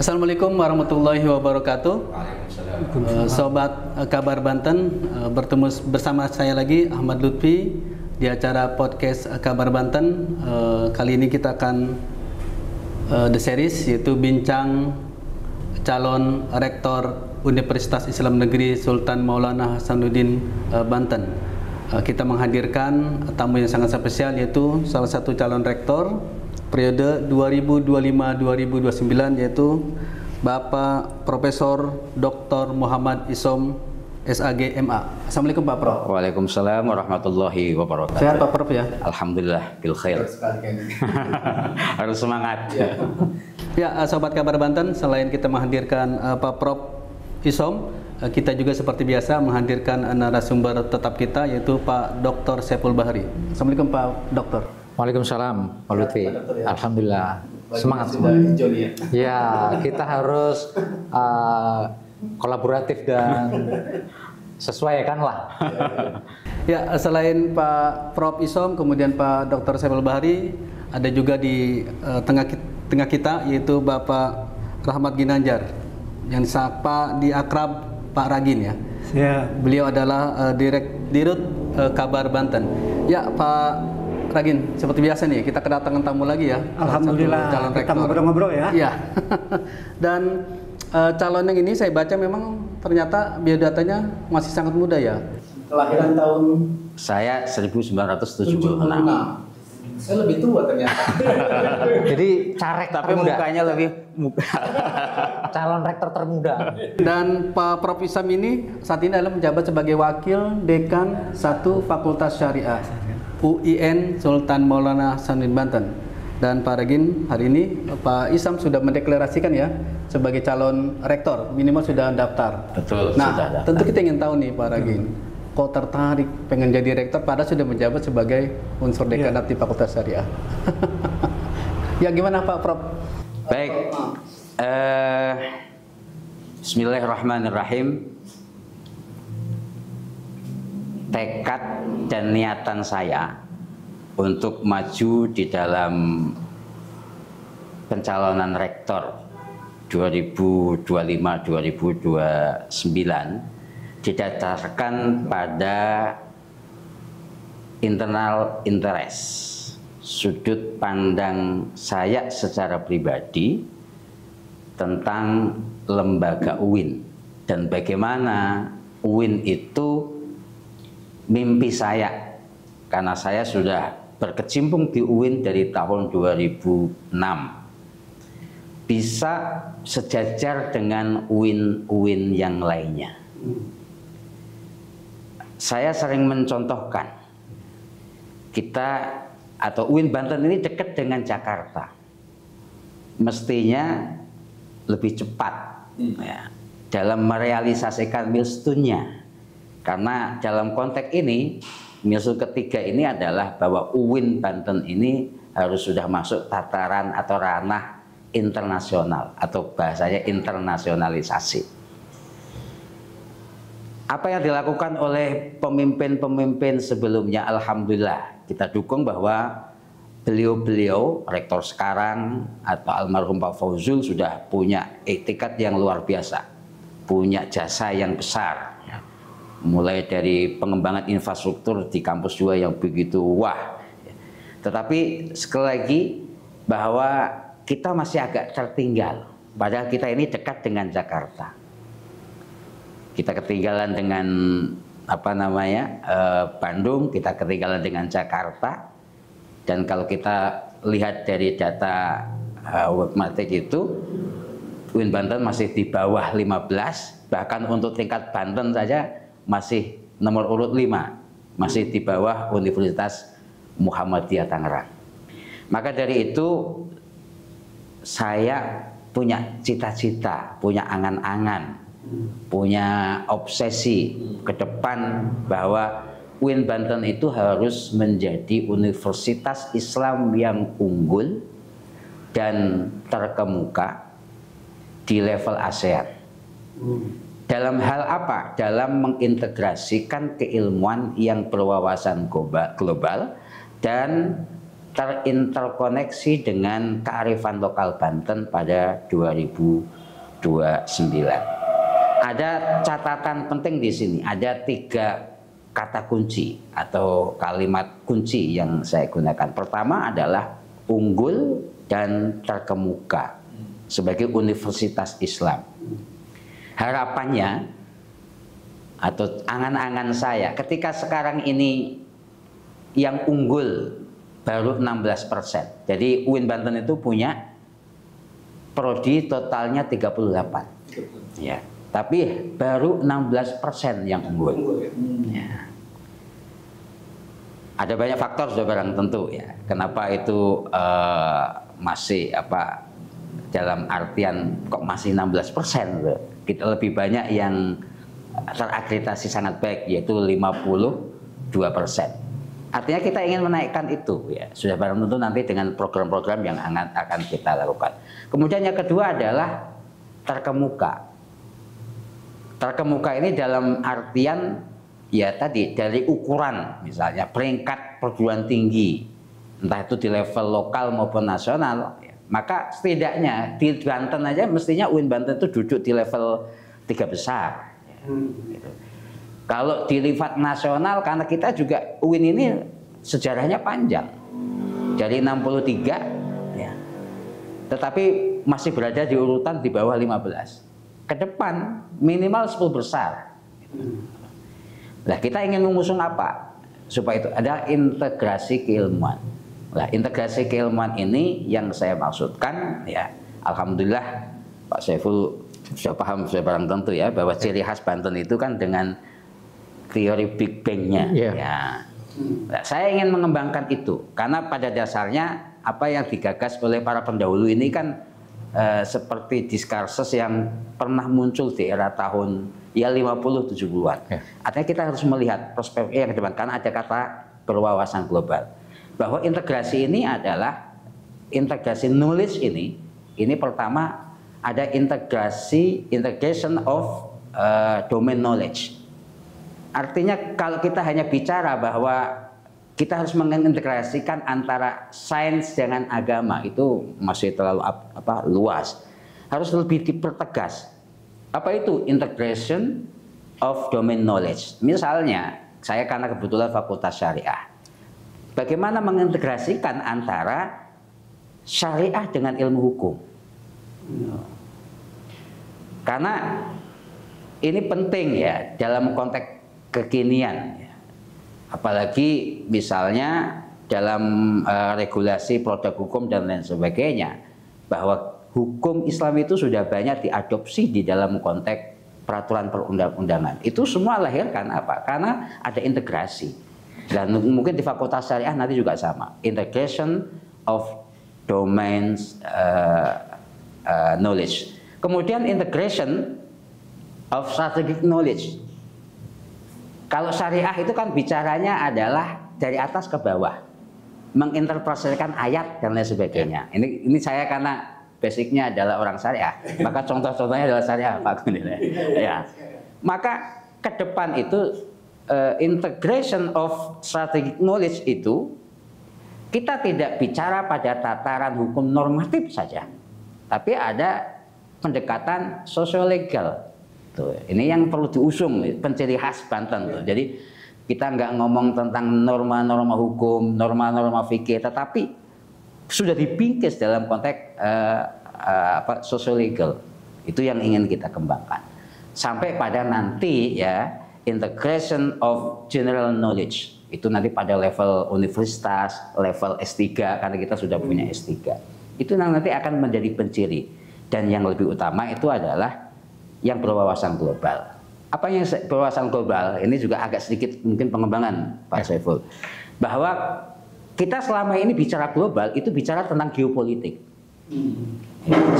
Assalamualaikum warahmatullahi wabarakatuh. Sobat Kabar Banten, bertemu bersama saya lagi Ahmad Lutfi di acara podcast Kabar Banten. Kali ini kita akan the series, yaitu bincang calon rektor Universitas Islam Negeri Sultan Maulana Hasanuddin Banten. Kita menghadirkan tamu yang sangat spesial, yaitu salah satu calon rektor periode 2025-2029, yaitu Bapak Profesor Dr. Muhammad Isom SAG MA. Assalamualaikum Pak Prof. Waalaikumsalam warahmatullahi wabarakatuh. Sehat Pak Prof ya? Alhamdulillah bil khair. Harus semangat. Ya, Sobat Kabar Banten, selain kita menghadirkan Pak Prof Isom, kita juga seperti biasa menghadirkan narasumber tetap kita, yaitu Pak Dr. Saiful Bahri. Assalamualaikum Pak Dokter. Waalaikumsalam, Pak Lutfi. Alhamdulillah, semangat semua. Ya, kita harus kolaboratif dan sesuai kan lah. Ya, selain Pak Prof Isom, kemudian Pak Dr. Saiful Bahri, ada juga di tengah kita, yaitu Bapak Rahmat Ginanjar, yang disapa di akrab Pak Ragin ya. Ya. Beliau adalah Dirut Kabar Banten. Ya, Pak Ragin, seperti biasa nih, kita kedatangan tamu lagi ya. Alhamdulillah, calon kita rektor. ngobrol-ngobrol ya. Iya. Dan calon yang ini saya baca memang ternyata biodatanya masih sangat muda ya. Kelahiran tahun Saya 1976. Saya lebih tua ternyata. Jadi caleg Tapi termuda. mukanya lebih Calon rektor termuda. Dan Pak Prof Isam ini saat ini adalah menjabat sebagai Wakil Dekan 1 Fakultas Syariah UIN Sultan Maulana Hasanuddin Banten. Dan Pak Ragin, hari ini Pak Isam sudah mendeklarasikan ya sebagai calon rektor, minimal sudah daftar. Betul, Nah, sudah daftar. tentu kita ingin tahu nih Pak Ragin, kok tertarik pengen jadi rektor padahal sudah menjabat sebagai unsur dekanat di Fakultas Syariah. Ya gimana Pak Prof? baik. Bismillahirrahmanirrahim. Tekad dan niatan saya untuk maju di dalam pencalonan rektor 2025-2029 didasarkan pada internal interest, sudut pandang saya secara pribadi tentang lembaga UIN dan bagaimana UIN itu mimpi saya, karena saya sudah berkecimpung di UIN dari tahun 2006, bisa sejajar dengan UIN-UIN yang lainnya. Saya sering mencontohkan, kita atau UIN Banten ini dekat dengan Jakarta, mestinya lebih cepat ya, dalam merealisasikan milstone-nya. Karena dalam konteks ini, milestone ketiga ini adalah bahwa UIN Banten ini harus sudah masuk tataran atau ranah internasional, atau bahasanya internasionalisasi. Apa yang dilakukan oleh pemimpin-pemimpin sebelumnya, alhamdulillah kita dukung bahwa beliau-beliau, rektor sekarang atau almarhum Pak Fauzul, sudah punya etikat yang luar biasa, punya jasa yang besar. Mulai dari pengembangan infrastruktur di kampus 2 yang begitu wah. Tetapi sekali lagi bahwa kita masih agak tertinggal, padahal kita ini dekat dengan Jakarta. Kita ketinggalan dengan Bandung, kita ketinggalan dengan Jakarta. Dan kalau kita lihat dari data Webmatic itu, UIN Banten masih di bawah 15, bahkan untuk tingkat Banten saja masih nomor urut 5, masih di bawah Universitas Muhammadiyah Tangerang. Maka dari itu saya punya cita-cita, punya angan-angan, punya obsesi ke depan bahwa UIN Banten itu harus menjadi universitas Islam yang unggul dan terkemuka di level ASEAN. Dalam hal apa? Dalam mengintegrasikan keilmuan yang berwawasan global dan terinterkoneksi dengan kearifan lokal Banten pada 2029. Ada catatan penting di sini, ada 3 kata kunci atau kalimat kunci yang saya gunakan. Pertama adalah unggul dan terkemuka sebagai universitas Islam. Harapannya atau angan-angan saya ketika sekarang ini yang unggul baru 16%. Jadi UIN Banten itu punya prodi totalnya 38. Ya. Tapi baru 16% yang unggul. Ya. Ada banyak faktor sudah barang tentu ya. Kenapa itu masih dalam artian kok masih 16%? Kita lebih banyak yang terakreditasi sangat baik yaitu 52%. Artinya kita ingin menaikkan itu ya. Sudah barang tentu nanti dengan program-program yang akan kita lakukan. Kemudian yang kedua adalah terkemuka. Terkemuka ini dalam artian ya tadi dari ukuran misalnya peringkat perguruan tinggi entah itu di level lokal maupun nasional ya. Maka setidaknya di Banten aja mestinya UIN Banten itu duduk di level 3 besar ya. Gitu. Kalau di level nasional karena kita juga UIN ini sejarahnya panjang dari 63 ya. Tetapi masih berada di urutan di bawah 15. Ke depan minimal 10 besar. Nah, kita ingin mengusung apa? Supaya itu ada integrasi keilmuan. Nah, integrasi keilmuan ini yang saya maksudkan ya, alhamdulillah Pak Saiful sudah paham, sudah barang tentu ya bahwa ciri khas Banten itu kan dengan teori Big Bang-nya. Ya. Nah, saya ingin mengembangkan itu karena pada dasarnya apa yang digagas oleh para pendahulu ini kan seperti diskursus yang pernah muncul di era tahun ya 50-70-an. Ya. Artinya kita harus melihat prospek yang ke depan karena ada kata berwawasan global. Bahwa integrasi ini adalah integrasi knowledge ini pertama ada integration of domain knowledge. Artinya kalau kita hanya bicara bahwa kita harus mengintegrasikan antara sains dengan agama itu masih terlalu luas. Harus lebih dipertegas. Apa itu integration of domain knowledge? Misalnya, saya karena kebetulan Fakultas Syariah. Bagaimana mengintegrasikan antara syariah dengan ilmu hukum? Karena ini penting ya dalam konteks kekinian. Apalagi misalnya dalam regulasi produk hukum dan lain sebagainya, bahwa hukum Islam itu sudah banyak diadopsi di dalam konteks peraturan perundang-undangan. Itu semua lahirkan apa? Karena ada integrasi. Dan mungkin di Fakultas Syariah nanti juga sama. Integration of domains knowledge. Kemudian integration of strategic knowledge. Kalau syariah itu kan bicaranya adalah dari atas ke bawah, menginterpretasikan ayat dan lain sebagainya. Ini saya karena basicnya adalah orang syariah, maka contoh-contohnya adalah syariah, Pak Gunil. Ya, maka ke depan itu integration of strategic knowledge itu kita tidak bicara pada tataran hukum normatif saja, tapi ada pendekatan sosio-legal. Tuh, ini yang perlu diusung, penciri khas Banten. Tuh. Jadi kita nggak ngomong tentang norma-norma hukum, norma-norma fikih, tetapi sudah dipingkis dalam konteks sosio-legal. Itu yang ingin kita kembangkan. Sampai pada nanti ya integration of general knowledge. Itu nanti pada level universitas, level S3 karena kita sudah punya S3. Itu nanti akan menjadi penciri. Dan yang lebih utama itu adalah yang berwawasan global. Apa yang berwawasan global? Ini juga agak sedikit mungkin pengembangan Pak Saiful. Bahwa kita selama ini bicara global itu bicara tentang geopolitik.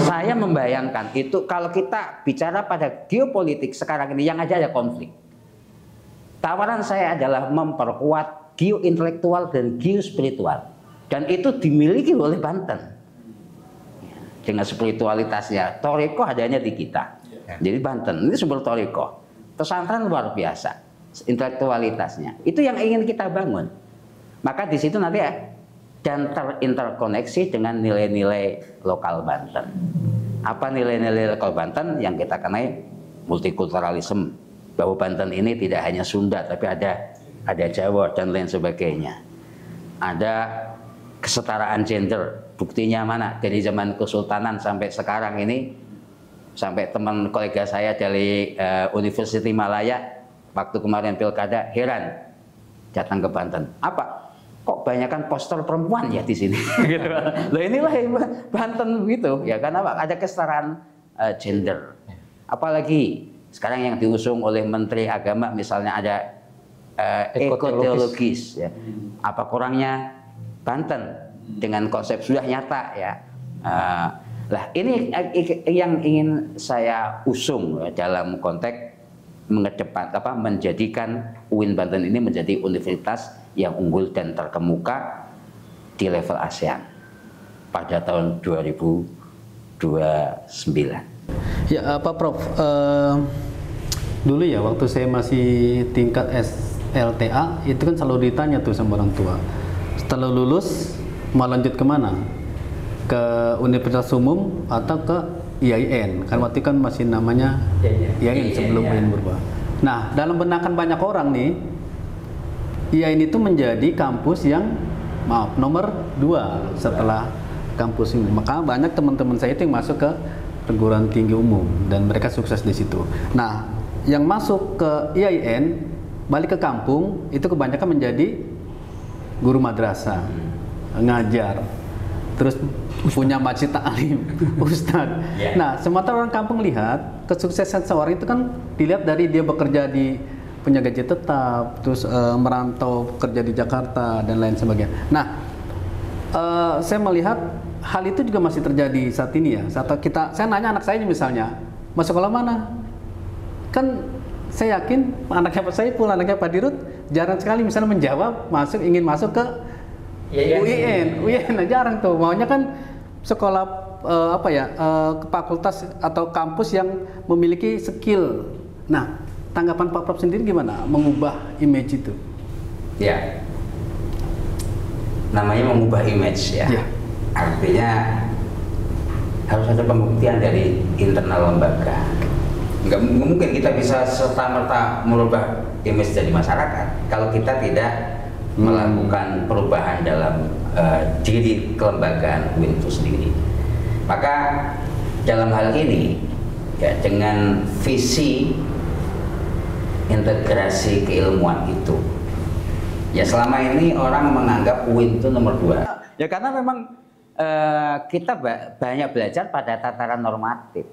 Saya membayangkan itu kalau kita bicara pada geopolitik sekarang ini yang ada konflik. Tawaran saya adalah memperkuat geointelektual dan geospiritual. Dan itu dimiliki oleh Banten. Dengan spiritualitasnya, Toriko adanya di kita. Jadi Banten ini sumber Toriko. Pesantren luar biasa intelektualitasnya. Itu yang ingin kita bangun. Maka di situ nanti dan terinterkoneksi dengan nilai-nilai lokal Banten. Apa nilai-nilai lokal Banten? Yang kita kenai multikulturalisme, bahwa Banten ini tidak hanya Sunda tapi ada Jawa dan lain sebagainya. Ada kesetaraan gender, buktinya mana? Dari zaman Kesultanan sampai sekarang ini, sampai teman kolega saya dari University Malaya waktu kemarin pilkada heran datang ke Banten. Apa? Kok banyakkan poster perempuan ya di sini? Gitu. Loh inilah Banten begitu ya, karena ada kesetaraan gender. Apalagi sekarang yang diusung oleh Menteri Agama misalnya ada ekoteologis ya. Apa kurangnya Banten dengan konsep sudah nyata ya. Lah ini yang ingin saya usung dalam konteks menjadikan UIN Banten ini menjadi universitas yang unggul dan terkemuka di level ASEAN pada tahun 2029. Ya Pak Prof, dulu ya waktu saya masih tingkat SLTA itu kan selalu ditanya tuh sama orang tua, setelah lulus mau lanjut kemana? Ke Universitas Umum atau ke IAIN? Kan waktu itu kan masih namanya IAIN sebelum UIN berubah. Nah, dalam benakan banyak orang nih, IAIN itu menjadi kampus yang nomor 2 setelah kampus ini. Maka banyak teman-teman saya itu yang masuk ke perguruan tinggi umum dan mereka sukses di situ. Nah, yang masuk ke IAIN balik ke kampung itu kebanyakan menjadi guru madrasah, ngajar, terus punya masjid ta'lim, ustadz. Nah, sementara orang kampung lihat kesuksesan seorang itu kan dilihat dari dia bekerja di punya gaji tetap, terus merantau kerja di Jakarta dan lain sebagainya. Nah, saya melihat hal itu juga masih terjadi saat ini ya. Saya nanya anak saya misalnya, masuk sekolah mana? Kan saya yakin anaknya Pak Saiful, anaknya Pak Dirut jarang sekali misalnya menjawab ingin masuk ke UIN jarang tuh, maunya kan sekolah fakultas atau kampus yang memiliki skill. Nah, tanggapan Pak Prof sendiri gimana mengubah image itu? Ya, namanya mengubah image ya. Artinya harus ada pembuktian dari internal lembaga. Nggak mungkin kita bisa serta-merta merubah image dari masyarakat kalau kita tidak melakukan perubahan dalam diri kelembagaan UIN itu sendiri. Maka dalam hal ini ya, dengan visi integrasi keilmuan itu, ya selama ini orang menganggap UIN itu nomor 2 ya karena memang kita banyak belajar pada tataran normatif,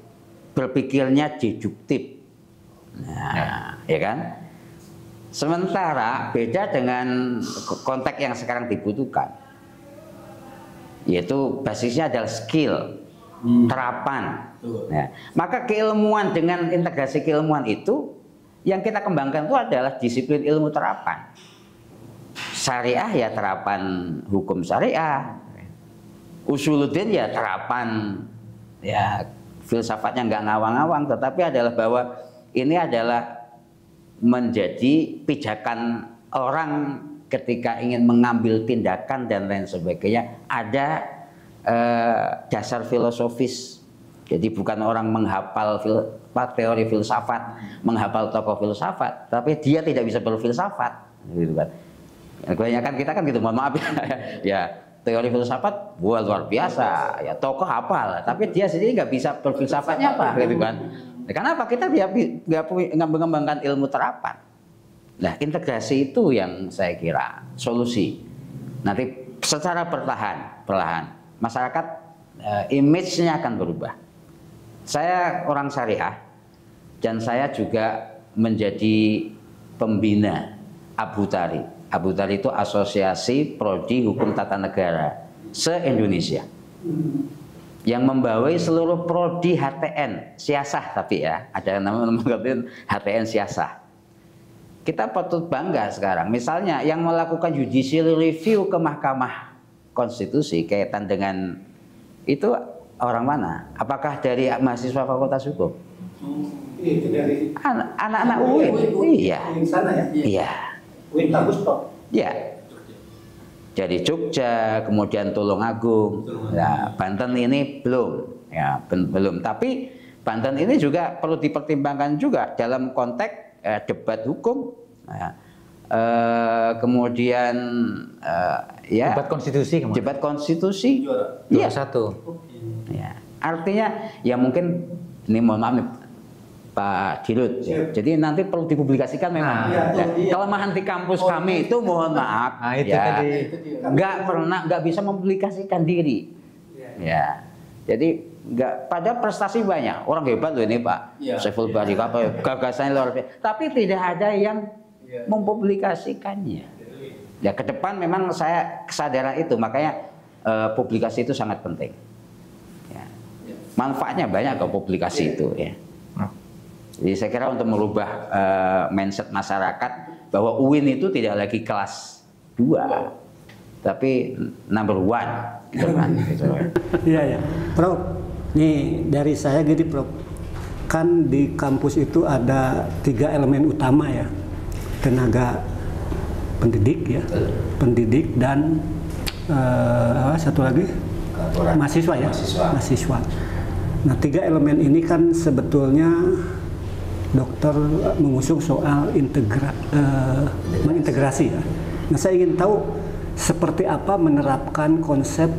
berpikirnya deduktif, ya kan. Sementara beda dengan konteks yang sekarang dibutuhkan, yaitu basisnya adalah skill, terapan. Ya. Maka keilmuan dengan integrasi keilmuan itu yang kita kembangkan itu adalah disiplin ilmu terapan. Syariah ya terapan hukum syariah, usuluddin ya terapan ya filsafatnya nggak ngawang-ngawang, tetapi adalah bahwa ini adalah menjadi pijakan orang ketika ingin mengambil tindakan dan lain sebagainya, ada dasar filosofis. Jadi bukan orang menghafal teori filsafat, menghafal tokoh filsafat, tapi dia tidak bisa berfilsafat, gitu kan. Kebanyakan kita kan gitu, mohon maaf ya, teori filsafat luar biasa, ya tokoh hafal, tapi dia sendiri nggak bisa berfilsafatnya apa, gitu kan. Kenapa? Kita nggak mengembangkan ilmu terapan. Nah, integrasi itu yang saya kira solusi. Nanti secara perlahan masyarakat image-nya akan berubah. Saya orang syariah dan saya juga menjadi pembina Abu Tari. Abu Tari itu Asosiasi Prodi Hukum Tata Negara se-Indonesia, yang membawai seluruh prodi HTN siasah, tapi ya ada nama-nama HTN siasah. Kita patut bangga sekarang. Misalnya yang melakukan judicial review ke Mahkamah Konstitusi kaitan dengan itu orang mana? Apakah dari mahasiswa Fakultas Hukum? Itu dari anak-anak UIN. Iya. Sana ya? Iya. UIN bagus toh. Iya. Dari Jogja, kemudian Tulungagung. Nah, Banten ini belum, ya belum. Tapi Banten ini juga perlu dipertimbangkan juga dalam konteks debat hukum. Nah, kemudian ya Debat konstitusi kemarin. debat konstitusi. Iya. Iya. Satu. Ya, artinya ya mungkin ini mohon maaf nih, Pak Dirut. Ya. Jadi nanti perlu dipublikasikan memang. Kelemahan di kampus kami itu mohon maaf. Nah, itu ya, tadi. nggak bisa mempublikasikan diri. Ya. Jadi pada prestasi banyak. Orang hebat loh ini Pak. Saiful Bahri apa gagasannya luar biasa. Tapi tidak ada yang mempublikasikannya. Ya ke depan memang saya kesadaran itu, makanya publikasi itu sangat penting. Ya. Manfaatnya banyak ke publikasi itu ya. Jadi saya kira untuk merubah mindset masyarakat bahwa UIN itu tidak lagi kelas 2, tapi number 1. Gitu kan, gitu. Iya ya, Prof. Nih dari saya gini Prof. Kan di kampus itu ada 3 elemen utama ya, tenaga pendidik ya, pendidik dan satu lagi mahasiswa ya, mahasiswa. Nah 3 elemen ini kan sebetulnya dokter mengusung soal mengintegrasi ya. Nah saya ingin tahu seperti apa menerapkan konsep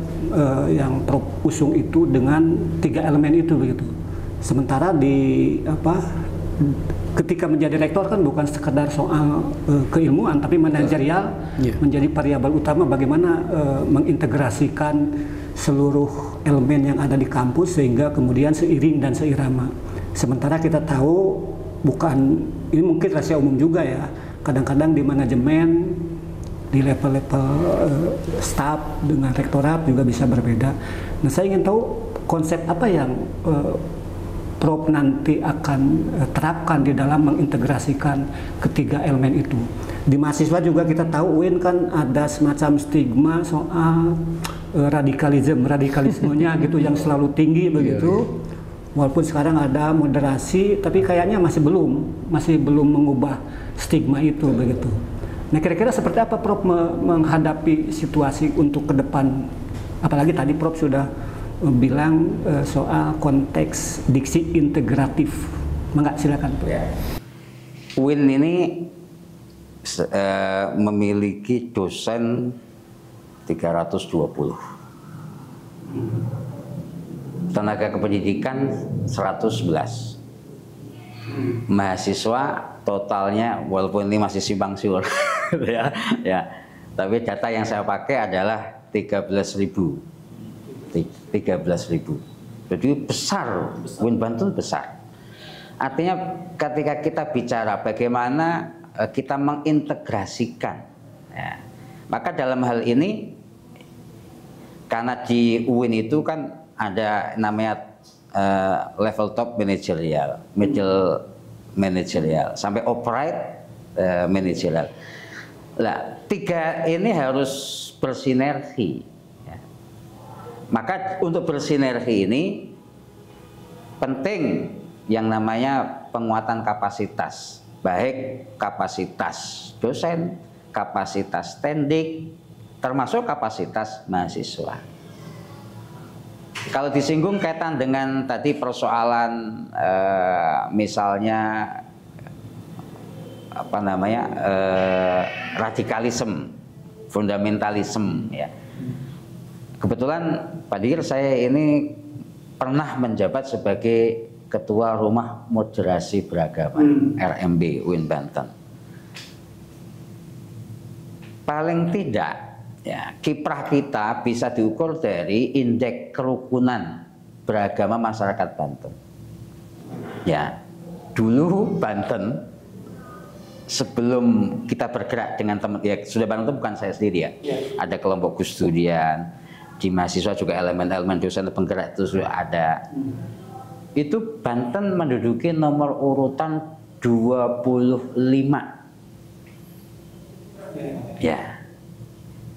yang Prof usung itu dengan 3 elemen itu begitu. Sementara ketika menjadi rektor kan bukan sekedar soal keilmuan tapi manajerial menjadi variabel utama bagaimana mengintegrasikan seluruh elemen yang ada di kampus sehingga kemudian seiring dan seirama. Sementara kita tahu ini mungkin rahasia umum juga ya, kadang-kadang di manajemen di level-level staf dengan rektorat juga bisa berbeda. Nah saya ingin tahu konsep apa yang Prof nanti akan terapkan di dalam mengintegrasikan ketiga elemen itu. Di mahasiswa juga kita tahu UIN kan ada semacam stigma soal radikalismenya gitu yang selalu tinggi begitu. Walaupun sekarang ada moderasi, tapi kayaknya masih belum mengubah stigma itu begitu. Nah kira-kira seperti apa Prof menghadapi situasi untuk ke depan? Apalagi tadi Prof sudah bilang soal konteks diksi integratif. Mangga silakan Prof. UIN ini memiliki dosen 320. Tenaga kependidikan 111. Mahasiswa totalnya walaupun ini masih simpang siur ya. Tapi data yang saya pakai adalah 13.000. Jadi besar, UIN Banten besar. Artinya ketika kita bicara bagaimana kita mengintegrasikan ya, maka dalam hal ini karena di UIN itu kan ada namanya level top managerial, middle managerial, sampai operate managerial. Nah, 3 ini harus bersinergi. Ya. Maka untuk bersinergi ini penting yang namanya penguatan kapasitas, baik kapasitas dosen, kapasitas tendik, termasuk kapasitas mahasiswa. Kalau disinggung kaitan dengan tadi persoalan misalnya radikalisme, fundamentalisme ya. Kebetulan Pak Dir saya ini pernah menjabat sebagai Ketua Rumah Moderasi Beragama RMB UIN Banten. Paling tidak ya, kiprah kita bisa diukur dari indeks kerukunan beragama masyarakat Banten. Ya, dulu Banten sebelum kita bergerak dengan teman, ya sudah Banten itu bukan saya sendiri ya. Ada kelompok Gus Durian, di mahasiswa juga elemen-elemen dosen penggerak itu sudah ada. Itu Banten menduduki nomor urutan 25. Ya.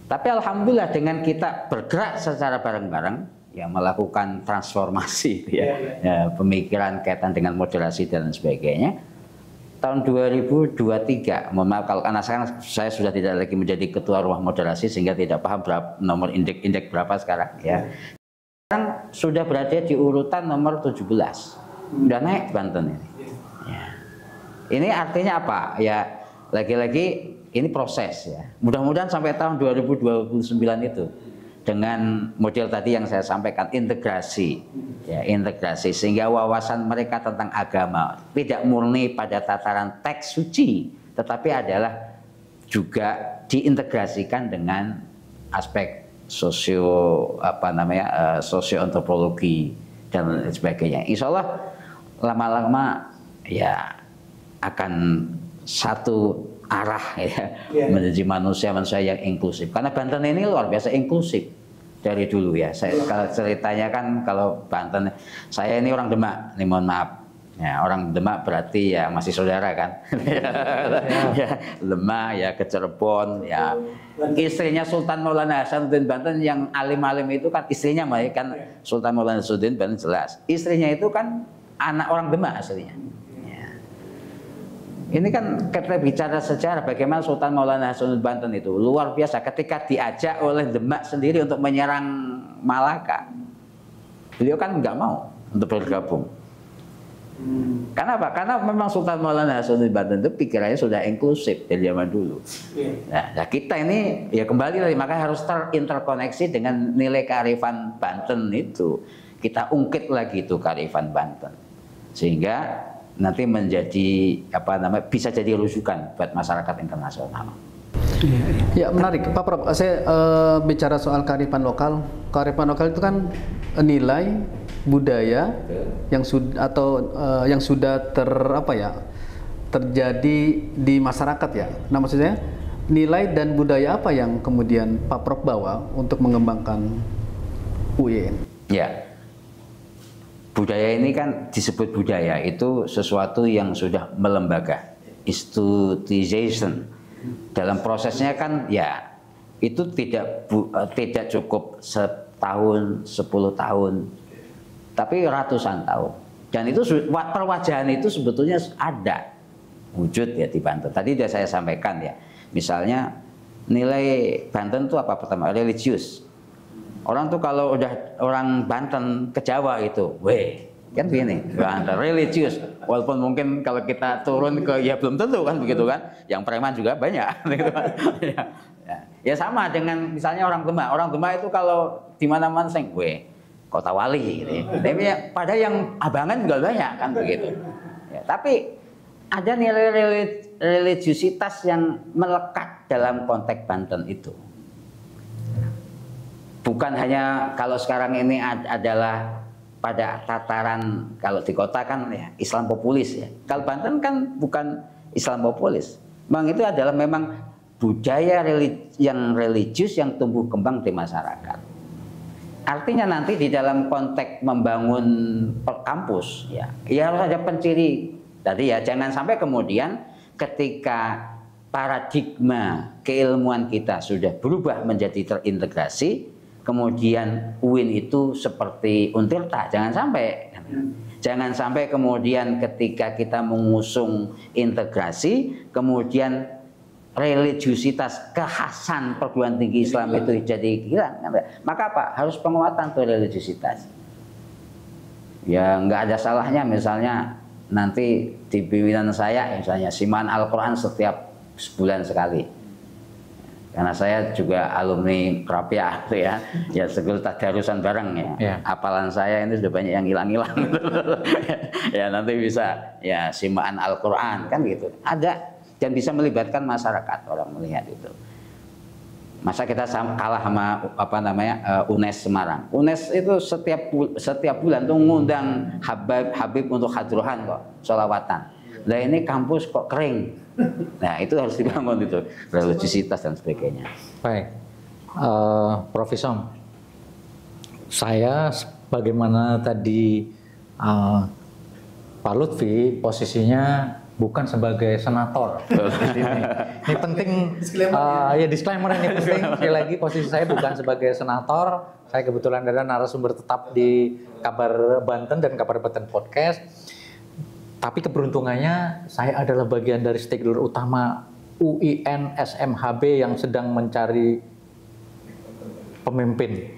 Tapi alhamdulillah dengan kita bergerak secara bareng-bareng ya melakukan transformasi ya, pemikiran kaitan dengan moderasi dan sebagainya, tahun 2023, mohon maaf kalau karena sekarang saya sudah tidak lagi menjadi ketua rumah moderasi sehingga tidak paham berapa nomor indeks berapa sekarang ya. Sekarang sudah berada di urutan nomor 17. Udah naik Banten ini. Ya. Ini artinya apa? Ya lagi-lagi ini proses ya. Mudah-mudahan sampai tahun 2029 itu dengan model tadi yang saya sampaikan, integrasi ya, integrasi sehingga wawasan mereka tentang agama tidak murni pada tataran teks suci tetapi adalah juga diintegrasikan dengan aspek sosioantropologi dan sebagainya. Insya Allah lama-lama ya akan satu arah ya, menjadi manusia yang inklusif. Karena Banten ini luar biasa inklusif dari dulu ya. Saya kalau ceritanya kan kalau Banten, saya ini orang Demak, nih mohon maaf. Ya, orang Demak berarti ya masih saudara kan. Ya, Demak ya ke Cirebon ya. Istrinya Sultan Maulana Hasanuddin Banten yang alim-alim itu kan istrinya kan Sultan Maulana Hasanuddin Banten jelas. Istrinya itu kan anak orang Demak aslinya. Ini kan kita bicara sejarah bagaimana Sultan Maulana Hasanuddin Banten itu luar biasa ketika diajak oleh Demak sendiri untuk menyerang Malaka. Beliau kan nggak mau untuk bergabung. Karena apa? Karena memang Sultan Maulana Hasanuddin Banten itu pikirannya sudah inklusif dari zaman dulu. Nah, kita ini ya kembali lagi makanya harus terinterkoneksi dengan nilai kearifan Banten itu. Kita ungkit lagi itu kearifan Banten sehingga nanti menjadi bisa jadi rujukan buat masyarakat internasional. Ya menarik Pak Prof. Saya bicara soal kearifan lokal. Kearifan lokal itu kan nilai budaya yang sudah terjadi di masyarakat ya. Nah maksudnya nilai dan budaya apa yang kemudian Pak Prof bawa untuk mengembangkan UIN? Ya. Budaya ini kan disebut budaya itu sesuatu yang sudah melembaga, institution. Dalam prosesnya kan ya itu tidak cukup setahun, 10 tahun, tapi ratusan tahun. Dan itu perwajahan itu sebetulnya ada wujud ya di Banten. Tadi sudah saya sampaikan ya, misalnya nilai Banten itu apa pertama? Religius. Orang tuh kalau udah orang Banten ke Jawa itu, kan begini, Banten religius. Walaupun mungkin kalau kita turun ke ya belum tentu kan begitu kan. Yang preman juga banyak. Gitu kan. Ya sama dengan misalnya orang Demak. Orang Demak itu kalau di mana-mana kota wali. Gitu. Tapi ya, padahal yang abangan juga banyak kan begitu. Ya, tapi ada nilai religiusitas yang melekat dalam konteks Banten itu. Bukan hanya kalau sekarang ini adalah pada tataran kalau di kota kan ya Islam populis ya. Kalau Banten kan bukan Islam populis. Memang itu adalah memang budaya yang religius yang tumbuh kembang di masyarakat. Artinya nanti di dalam konteks membangun kampus ya harus ada penciri. Tadi ya jangan sampai kemudian ketika paradigma keilmuan kita sudah berubah menjadi terintegrasi, kemudian UIN itu seperti Untirta, jangan sampai. Jangan sampai kemudian ketika kita mengusung integrasi, kemudian religiusitas kekhasan perguruan tinggi Islam itu jadi hilang. Maka apa? Harus penguatan tuh religiusitas. Ya nggak ada salahnya misalnya nanti di pimpinan saya misalnya simaan Al-Quran setiap sebulan sekali. Karena saya juga alumni Krapia ya sekul tadarusan bareng ya. Apalan saya ini sudah banyak yang hilang-hilang. Ya nanti bisa ya simaan Al-Quran kan gitu. Ada dan bisa melibatkan masyarakat orang melihat itu. Masa kita kalah sama UNES Semarang. UNES itu setiap bulan tuh ngundang Habib untuk hadrohan kok, sholawatan. Nah ini kampus kok kering. Nah itu harus dibangun itu religiusitas dan sebagainya. Baik, Prof. Isom, saya bagaimana tadi Pak Lutfi posisinya bukan sebagai senator. Ini penting, disclaimer ini penting. Sekali lagi posisi saya bukan sebagai senator. Saya kebetulan adalah narasumber tetap di Kabar Banten dan Kabar Banten Podcast. Tapi keberuntungannya saya adalah bagian dari stakeholder utama UIN SMHB yang sedang mencari pemimpin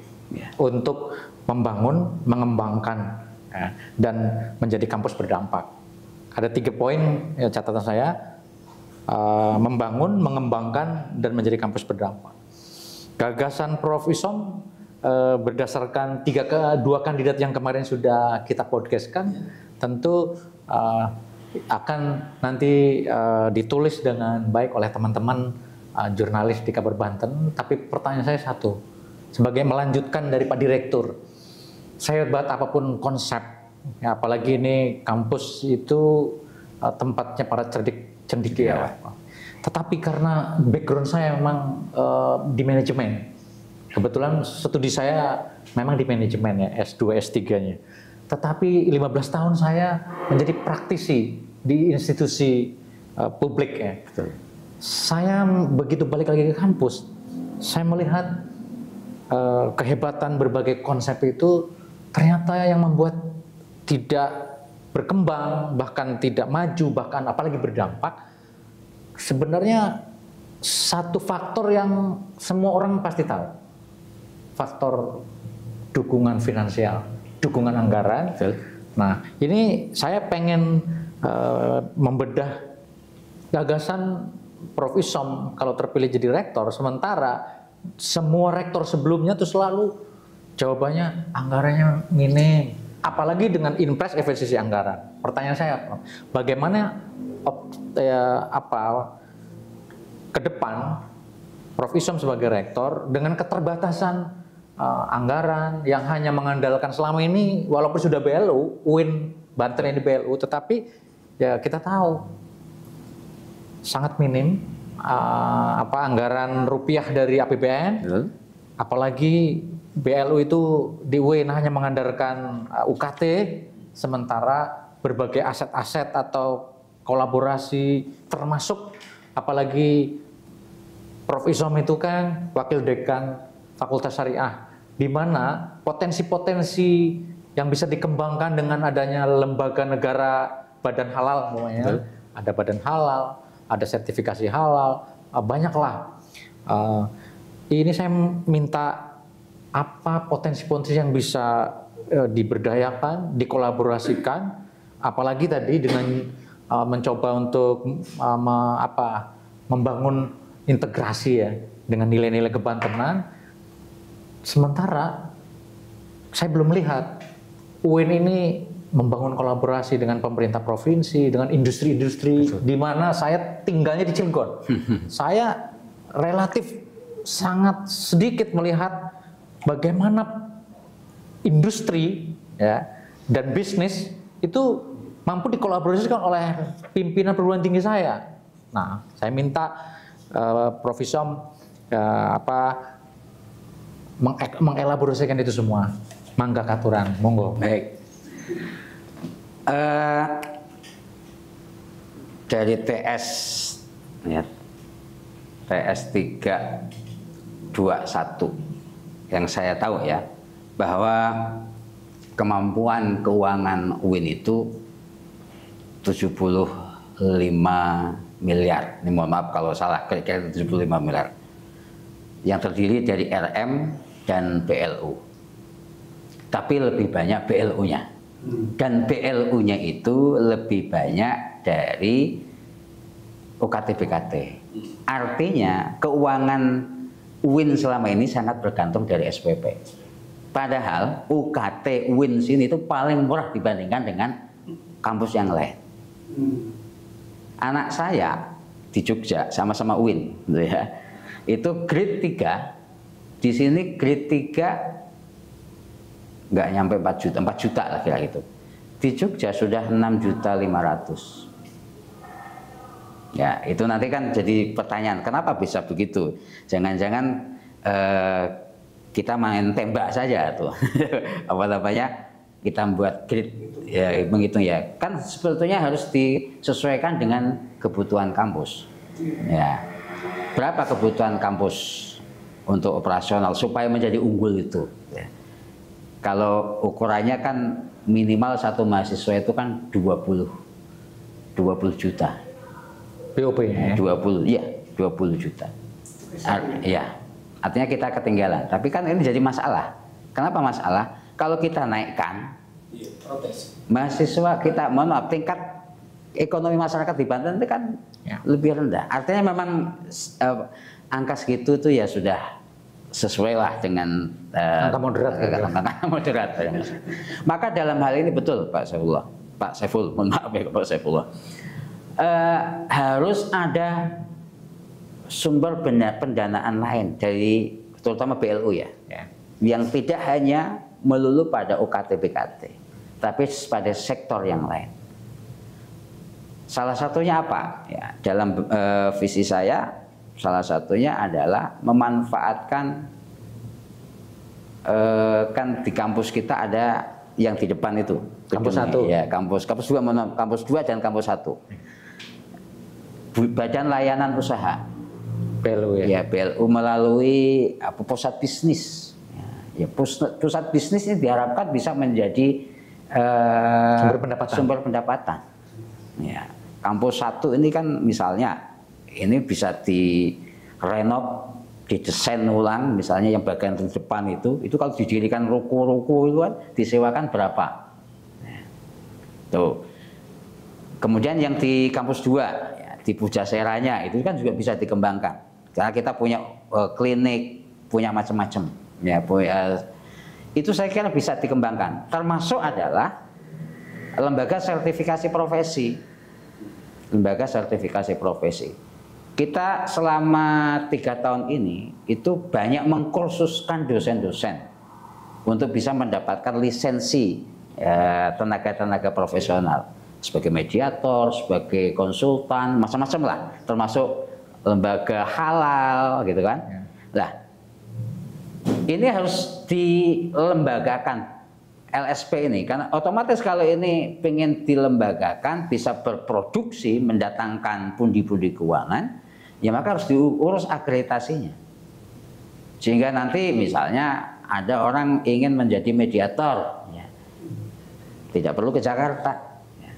untuk membangun, mengembangkan dan menjadi kampus berdampak. Ada 3 poin catatan saya: membangun, mengembangkan, dan menjadi kampus berdampak. Gagasan Prof. Isom berdasarkan 2 kandidat yang kemarin sudah kita podcastkan, tentu akan nanti ditulis dengan baik oleh teman-teman jurnalis di Kabar Banten. Tapi pertanyaan saya satu, sebagai melanjutkan dari Pak Direktur, saya buat apapun konsep, ya, apalagi ini kampus itu tempatnya para cendekiawan. Tetapi karena background saya memang di manajemen, kebetulan studi saya memang di manajemen ya, S2, S3-nya. Tetapi 15 tahun saya menjadi praktisi di institusi publik ya. Betul. Saya begitu balik lagi ke kampus, saya melihat kehebatan berbagai konsep itu ternyata yang membuat tidak berkembang, bahkan tidak maju, bahkan apalagi berdampak, sebenarnya satu faktor yang semua orang pasti tahu. Faktor dukungan finansial, dukungan anggaran. Nah, ini saya pengen membedah gagasan Prof. Isom kalau terpilih jadi rektor, sementara semua rektor sebelumnya tuh selalu jawabannya anggarannya minim, apalagi dengan impres efisiensi anggaran. Pertanyaan saya, bagaimana ke depan Prof. Isom sebagai rektor dengan keterbatasan anggaran yang hanya mengandalkan selama ini, walaupun sudah BLU, UIN Banten ini BLU, tetapi ya kita tahu sangat minim anggaran rupiah dari APBN, apalagi BLU itu di UIN hanya mengandalkan UKT, sementara berbagai aset-aset atau kolaborasi termasuk apalagi Prof. Isom itu kan wakil dekan Fakultas Syariah, di mana potensi-potensi yang bisa dikembangkan dengan adanya lembaga negara badan halal namanya, ada badan halal, ada sertifikasi halal, banyaklah. Ini saya minta apa potensi-potensi yang bisa diberdayakan, dikolaborasikan, apalagi tadi dengan mencoba untuk membangun integrasi ya dengan nilai-nilai kebantenan. Sementara saya belum melihat UIN ini membangun kolaborasi dengan pemerintah provinsi, dengan industri-industri, di mana saya tinggalnya di Cilegon. Saya relatif sangat sedikit melihat bagaimana industri ya dan bisnis itu mampu dikolaborasikan oleh pimpinan perguruan tinggi saya. Nah, saya minta Prof. Isom mengelaborasikan itu semua. Mangga katuran, monggo. Baik. Dari TS ya, TS 321 yang saya tahu ya, bahwa kemampuan keuangan UIN itu 75 miliar. Ini mohon maaf kalau salah, kira-kira 75 miliar. Yang terdiri dari RM dan BLU. Tapi lebih banyak BLU-nya. Dan BLU-nya itu lebih banyak dari UKT-BKT. Artinya keuangan UIN selama ini sangat bergantung dari SPP. Padahal UKT UIN sini itu paling murah dibandingkan dengan kampus yang lain. Anak saya di Jogja sama-sama UIN, ya, itu grade 3, di sini grade 3 nggak nyampe 4 juta lah kira gitu. Di Jogja sudah 6.500.000. Ya, itu nanti kan jadi pertanyaan, kenapa bisa begitu? Jangan-jangan kita main tembak saja tuh. Apa namanya? Kita membuat grid ya, menghitung ya. Kan sebetulnya harus disesuaikan dengan kebutuhan kampus. Ya. Berapa kebutuhan kampus untuk operasional supaya menjadi unggul itu? Ya. Kalau ukurannya kan minimal satu mahasiswa itu kan 20 20 juta. BOP ya? 20 juta. Ya, artinya kita ketinggalan. Tapi kan ini jadi masalah. Kenapa masalah? Kalau kita naikkan, mahasiswa kita, mohon maaf, tingkat ekonomi masyarakat di Banten itu kan lebih rendah. Artinya memang angka segitu tuh ya sudah sesuai lah dengan angka moderat. Angka moderat. Maka dalam hal ini betul Pak Saiful, mohon maaf ya Pak Saifullah, harus ada sumber pendanaan lain dari terutama BLU ya, yang tidak hanya melulu pada UKT BKT, tapi pada sektor yang lain. Salah satunya apa? Ya, dalam visi saya, salah satunya adalah memanfaatkan kan di kampus kita ada yang di depan itu. Kampus 1. Ya, kampus 2 dan kampus 1. Badan Layanan Usaha. BLU ya. Ya, BLU melalui pusat bisnis. Ya, pusat bisnis ini diharapkan bisa menjadi sumber pendapatan. Ya, kampus 1 ini kan misalnya ini bisa direnov, didesain ulang, misalnya yang bagian di depan itu kalau didirikan ruko-ruko itu kan disewakan berapa? Tuh. Kemudian yang di kampus 2 ya, di Pujaseranya itu kan juga bisa dikembangkan. Karena kita punya klinik, punya macam-macam. Ya, itu saya kira bisa dikembangkan. Termasuk adalah lembaga sertifikasi profesi. Lembaga sertifikasi profesi. Kita selama 3 tahun ini itu banyak mengkursuskan dosen-dosen untuk bisa mendapatkan lisensi tenaga-tenaga profesional sebagai mediator, sebagai konsultan, macam-macam lah, termasuk lembaga halal gitu kan. Nah, ini harus dilembagakan LSP ini, karena otomatis kalau ini pengen dilembagakan bisa berproduksi, mendatangkan pundi-pundi keuangan, ya maka harus diurus akreditasinya. Sehingga nanti misalnya ada orang ingin menjadi mediator, ya, tidak perlu ke Jakarta, ya,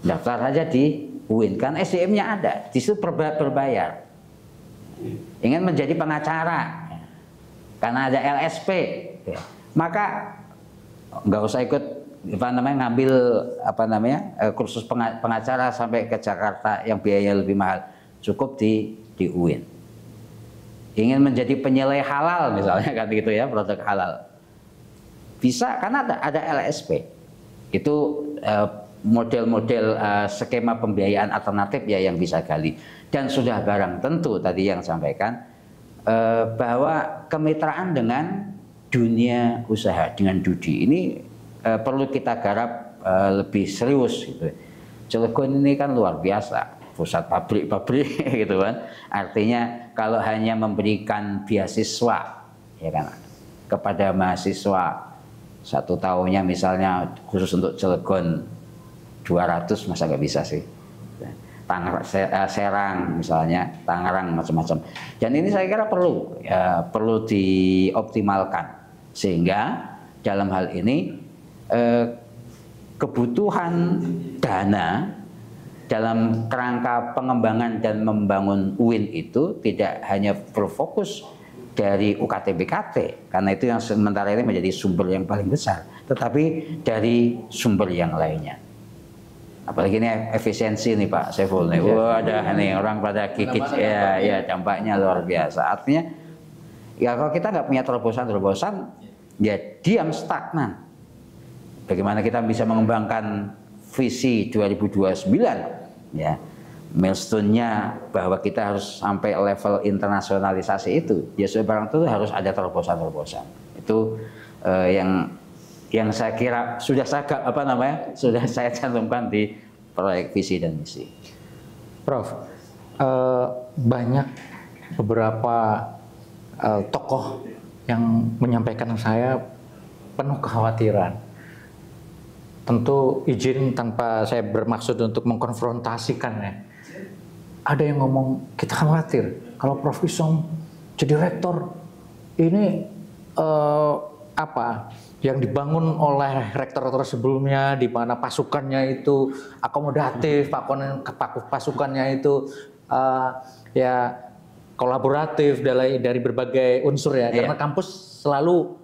daftar aja di UIN, kan SDM-nya ada, di situ berbayar. Ingin menjadi pengacara, ya, karena ada LSP, ya, maka nggak usah ikut ngambil kursus pengacara sampai ke Jakarta yang biayanya lebih mahal, cukup di UIN. Ingin menjadi penyelai halal misalnya kan gitu ya, produk halal bisa karena ada LSP. Itu model-model skema pembiayaan alternatif ya yang bisa gali. Dan sudah barang tentu tadi yang sampaikan bahwa kemitraan dengan dunia usaha, dengan Dudi ini perlu kita garap lebih serius gitu. Cilegon ini kan luar biasa, pusat pabrik-pabrik gitu kan. Artinya kalau hanya memberikan beasiswa ya kan kepada mahasiswa 1 tahunnya misalnya khusus untuk Cilegon 200 masa nggak bisa sih. Serang misalnya, Tangerang macam-macam. Dan ini saya kira perlu dioptimalkan sehingga dalam hal ini kebutuhan dana dalam kerangka pengembangan dan membangun UIN itu tidak hanya berfokus dari UKT BKT karena itu yang sementara ini menjadi sumber yang paling besar, tetapi dari sumber yang lainnya. Apalagi ini efisiensi nih Pak Saiful nih. Wadah nih orang pada gigit ya dampaknya luar biasa. Artinya ya kalau kita nggak punya terobosan ya diam stagnan. Bagaimana kita bisa mengembangkan visi 2029 ya, milestone-nya bahwa kita harus sampai level internasionalisasi itu ya sebarang itu harus ada terobosan-terobosan. Itu yang saya kira sudah saya cantumkan di proyek visi dan misi. Prof, banyak beberapa tokoh yang menyampaikan ke saya penuh kekhawatiran. Tentu izin tanpa saya bermaksud untuk mengkonfrontasikan ya. Ada yang ngomong kita khawatir kalau Prof Isom jadi rektor ini apa yang dibangun oleh rektor-rektor sebelumnya, di mana pasukannya itu akomodatif, pasukannya itu ya kolaboratif dari berbagai unsur ya. Karena kampus selalu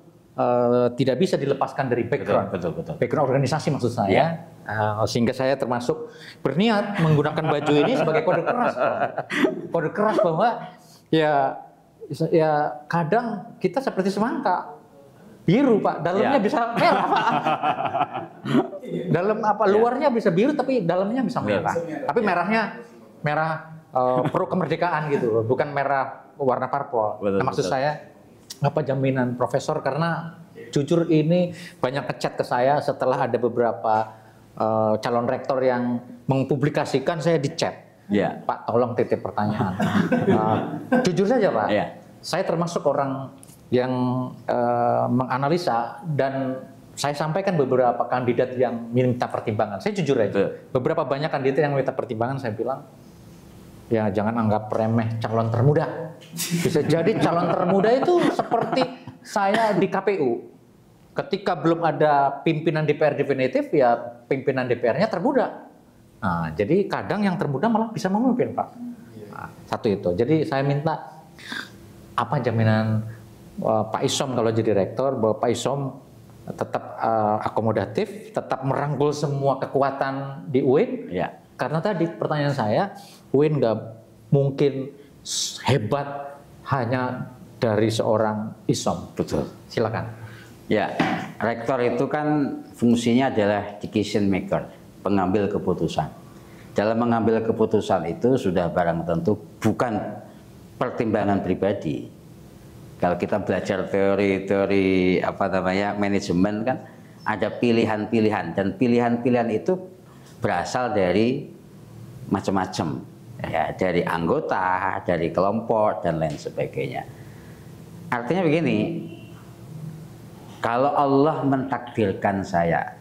tidak bisa dilepaskan dari background, background organisasi maksud saya. Sehingga saya termasuk berniat menggunakan baju ini sebagai kode keras, kode keras bahwa ya kadang kita seperti semangka biru Pak, dalamnya bisa merah Pak. Dalam luarnya bisa biru tapi dalamnya bisa merah. Tapi merahnya merah pro kemerdekaan gitu, bukan merah warna parpol. Nah, maksud saya apa jaminan profesor, karena jujur ini banyak ngechat ke saya setelah ada beberapa calon rektor yang mempublikasikan, saya di chat. Pak, tolong titip pertanyaan. Jujur saja Pak, saya termasuk orang yang menganalisa dan saya sampaikan beberapa kandidat yang minta pertimbangan. Saya jujur aja, beberapa banyak kandidat yang minta pertimbangan, saya bilang, ya jangan anggap remeh calon termuda. Bisa jadi calon termuda itu seperti saya di KPU. Ketika belum ada pimpinan DPR definitif, ya pimpinan DPR-nya termuda. Nah, jadi kadang yang termuda malah bisa memimpin, Pak. Nah, satu itu. Jadi saya minta apa jaminan Pak Isom kalau jadi rektor, bahwa Pak Isom tetap akomodatif, tetap merangkul semua kekuatan di UIN. Karena tadi pertanyaan saya, UIN nggak mungkin hebat hanya dari seorang Isom. Betul. Silakan. Ya, rektor itu kan fungsinya adalah decision maker, pengambil keputusan. Dalam mengambil keputusan itu sudah barang tentu bukan pertimbangan pribadi. Kalau kita belajar teori-teori manajemen kan ada pilihan-pilihan, dan pilihan-pilihan itu berasal dari macam-macam, ya, dari anggota, dari kelompok dan lain sebagainya. Artinya begini, kalau Allah mentakdirkan saya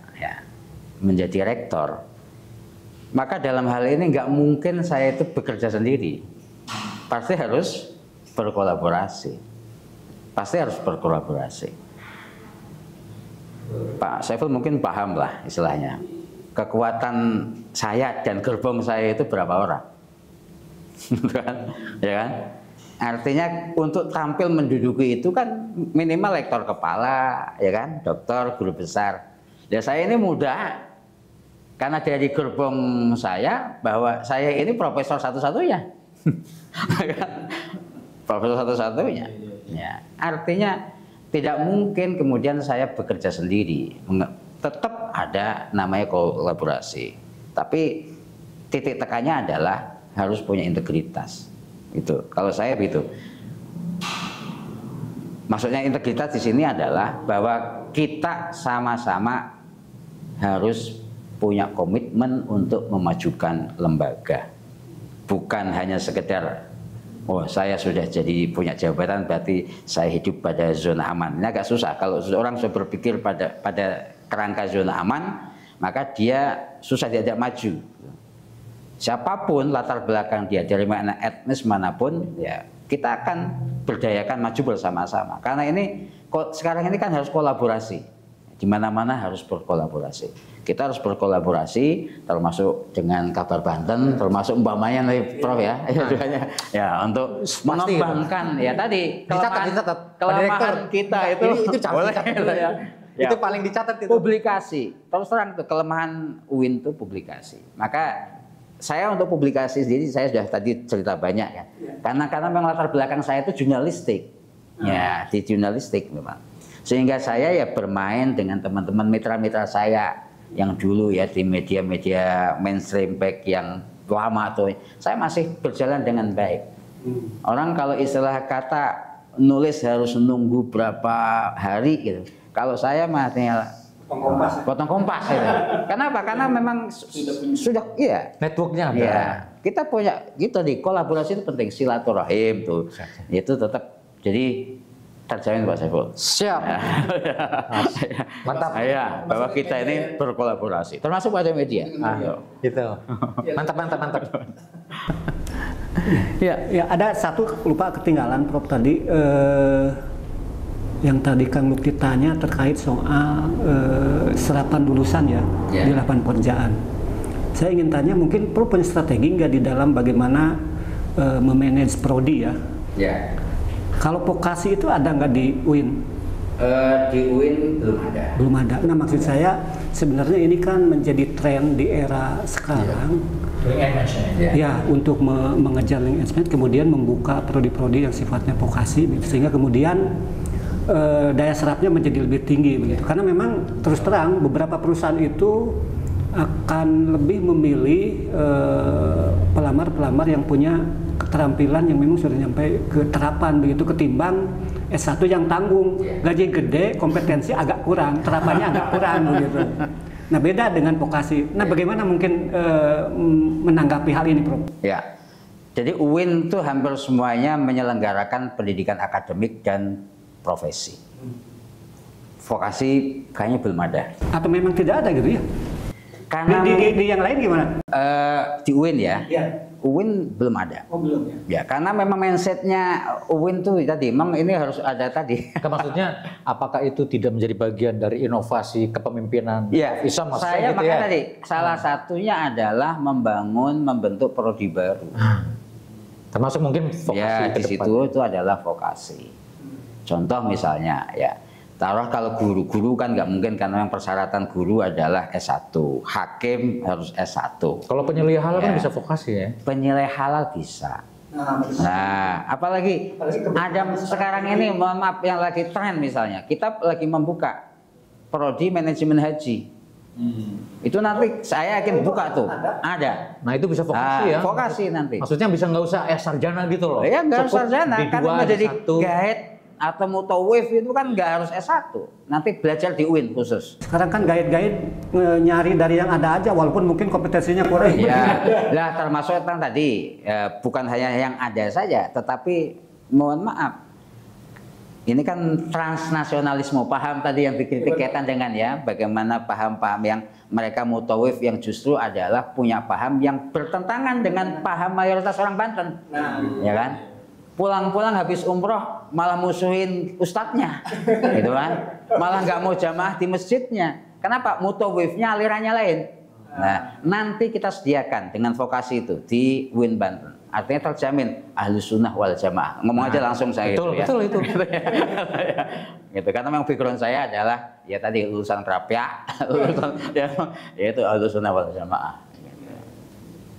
menjadi rektor, maka dalam hal ini nggak mungkin saya itu bekerja sendiri. Pasti harus berkolaborasi. Pak Saiful mungkin paham lah istilahnya. Kekuatan saya dan gerbong saya itu berapa orang? Ya kan? Artinya untuk tampil menduduki itu kan minimal rektor kepala, ya kan, doktor, guru besar. Ya saya ini muda, karena dari gerbong saya bahwa saya ini profesor satu-satunya, profesor satu-satunya. Ya, artinya tidak mungkin kemudian saya bekerja sendiri, tetap ada namanya kolaborasi. Tapi titik tekannya adalah harus punya integritas. Itu kalau saya begitu. Maksudnya integritas di sini adalah bahwa kita sama-sama harus punya komitmen untuk memajukan lembaga. Bukan hanya sekedar saya sudah jadi punya jabatan berarti saya hidup pada zona aman. Ini agak susah kalau orang sudah berpikir pada kerangka zona aman, maka dia susah diajak maju. Siapapun latar belakang dia, dari mana etnis manapun, ya kita akan berdayakan maju bersama-sama. Karena ini sekarang ini kan harus kolaborasi, di mana-mana harus berkolaborasi. Kita harus berkolaborasi, termasuk dengan Kabar Banten, termasuk umpamanya nih Prof ya untuk mengembangkan ya tadi kelemahan kita itu boleh ya. Itu paling dicatat itu. Publikasi, terus terang itu kelemahan UIN itu publikasi. Maka saya untuk publikasi sendiri saya sudah tadi cerita banyak ya. Karena memang latar belakang saya itu jurnalistik. Ya, di jurnalistik memang. Sehingga saya ya bermain dengan teman-teman mitra-mitra saya yang dulu ya di media-media mainstream baik yang lama tuh. Saya masih berjalan dengan baik. Orang kalau istilah kata nulis harus nunggu berapa hari gitu. Kalau saya masih potong kompas gitu. Kenapa? Karena memang sudah iya networknya ada. Ya, kita punya di kolaborasi itu penting, silaturahim tuh. Itu tetap jadi terjamin Pak Saiful. Siap. Mantap. Ya, bahwa kita ini berkolaborasi, termasuk pada media. Gitu. Mantap. Ya, ada satu lupa ketinggalan Prof tadi. yang tadi Kang Lukti tanya terkait soal serapan lulusan ya di lapangan pekerjaan. Saya ingin tanya, mungkin perlu punya strategi nggak di dalam bagaimana memanage prodi ya? Kalau vokasi itu ada nggak di UIN? Di UIN belum ada. Belum ada. Nah, maksud saya sebenarnya ini kan menjadi tren di era sekarang. Ya, untuk mengejar link engagement, kemudian membuka prodi-prodi yang sifatnya vokasi, sehingga kemudian daya serapnya menjadi lebih tinggi begitu. Karena memang terus terang beberapa perusahaan itu akan lebih memilih pelamar-pelamar yang punya keterampilan yang memang sudah sampai ke terapan begitu, ketimbang S1 yang tanggung, gaji gede, kompetensi agak kurang, terapannya agak kurang begitu. Nah, beda dengan vokasi. Nah, bagaimana mungkin menanggapi hal ini, Prof? Ya, jadi UIN itu hampir semuanya menyelenggarakan pendidikan akademik dan profesi. Vokasi kayaknya belum ada. Atau memang tidak ada gitu ya? Karena di yang lain gimana? Di UIN ya, Ya. UIN belum ada. Oh, belum ya? Ya, karena memang mindsetnya UIN tuh tadi, memang ini harus ada tadi. Maksudnya, apakah itu tidak menjadi bagian dari inovasi kepemimpinan? Ya, Isam, saya gitu makanya ya? tadi salah satunya adalah membentuk prodi baru. Termasuk mungkin vokasi Ya, ke di situ depan. itu adalah vokasi. Contoh misalnya, ya, taruh kalau guru kan nggak mungkin karena yang persyaratan guru adalah S1, hakim harus S1. Kalau penyelih halal kan Ya. bisa vokasi ya? Penilai halal bisa. Nah, apalagi ada sekarang ini, mohon maaf, yang lagi tren misalnya, kita lagi membuka prodi manajemen haji. Itu nanti saya yakin buka tuh, ada. Nah itu bisa vokasi ya? Vokasi nanti. Maksudnya bisa nggak usah sarjana gitu loh? Ya nggak harus Cukup sarjana, di kan dua, menjadi di satu. guide atau mutawif itu kan nggak harus S1. Nanti belajar di UIN khusus. Sekarang kan guide-guide nyari dari yang ada aja, walaupun mungkin kompetensinya kurang. Ya, lah termasuk yang tadi, ya, bukan hanya yang ada saja, tetapi mohon maaf, ini kan transnasionalisme, paham tadi yang dikritik kaitan dengan ya, bagaimana paham-paham yang mereka mutawif yang justru adalah punya paham yang bertentangan dengan paham mayoritas orang Banten, ya kan? Pulang-pulang habis umroh malah musuhin ustadznya, gitu kan? Malah nggak mau jamaah di masjidnya. Kenapa? Mutawifnya alirannya lain. Nah, nanti kita sediakan dengan vokasi itu di UIN Banten. Artinya terjamin Ahlus Sunnah wal Jamaah. Ngomong aja langsung saya Betul, gitu ya. betul itu. Gitu, karena memang background saya adalah ya tadi lulusan Krapia, lulusan ya itu Ahlus Sunnah wal Jamaah.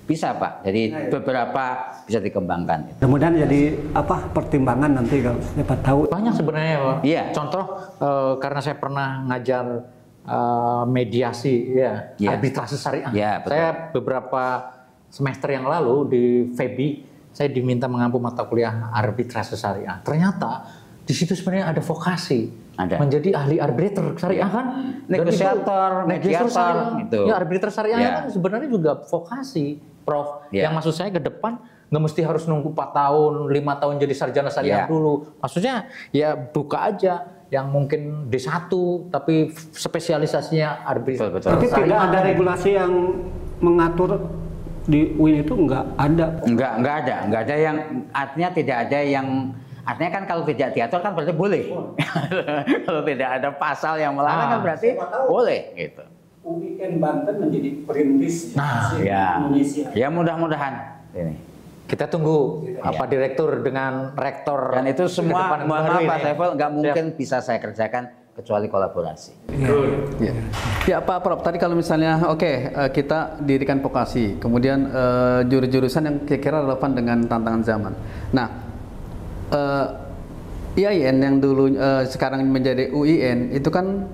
Bisa Pak, jadi beberapa bisa dikembangkan. Kemudian jadi apa pertimbangan nanti kalau dapat tahu. Banyak sebenarnya Pak. Iya. Contoh karena saya pernah ngajar mediasi ya, Iya. arbitrase syariah. Iya, betul. Saya beberapa semester yang lalu di FEBI saya diminta mengampu mata kuliah arbitrase syariah. Ternyata di situ sebenarnya ada vokasi. Ada. Menjadi ahli arbitrator syariah kan? Dan Negosiator, itu, mediator, syariah. gitu. Ya, arbitrator syariah Ya. kan sebenarnya juga vokasi, Prof. Ya. Yang maksud saya ke depan nggak mesti harus nunggu 4 tahun, 5 tahun jadi sarjana syariah Ya. dulu. Maksudnya ya buka aja yang mungkin D1 tapi spesialisasinya arbitrator. Betul, betul. Tapi tidak ada regulasi yang mengatur di UIN itu nggak ada. Enggak ada yang artinya tidak ada yang artinya kan kalau tidak diatur kan berarti boleh. Kalau tidak ada pasal yang melarang kan berarti boleh gitu. UIN Banten menjadi perintis Ya. Indonesia. Ya mudah-mudahan ini. Kita tunggu apa direktur dengan rektor Dan itu ke semua depan mohon baru maaf ini. Pak Saiful nggak mungkin bisa saya kerjakan kecuali kolaborasi. Ya. Ya Pak Prof, tadi kalau misalnya kita dirikan vokasi, kemudian jurusan yang kira-kira relevan dengan tantangan zaman. Nah, IAIN yang dulu sekarang menjadi UIN itu kan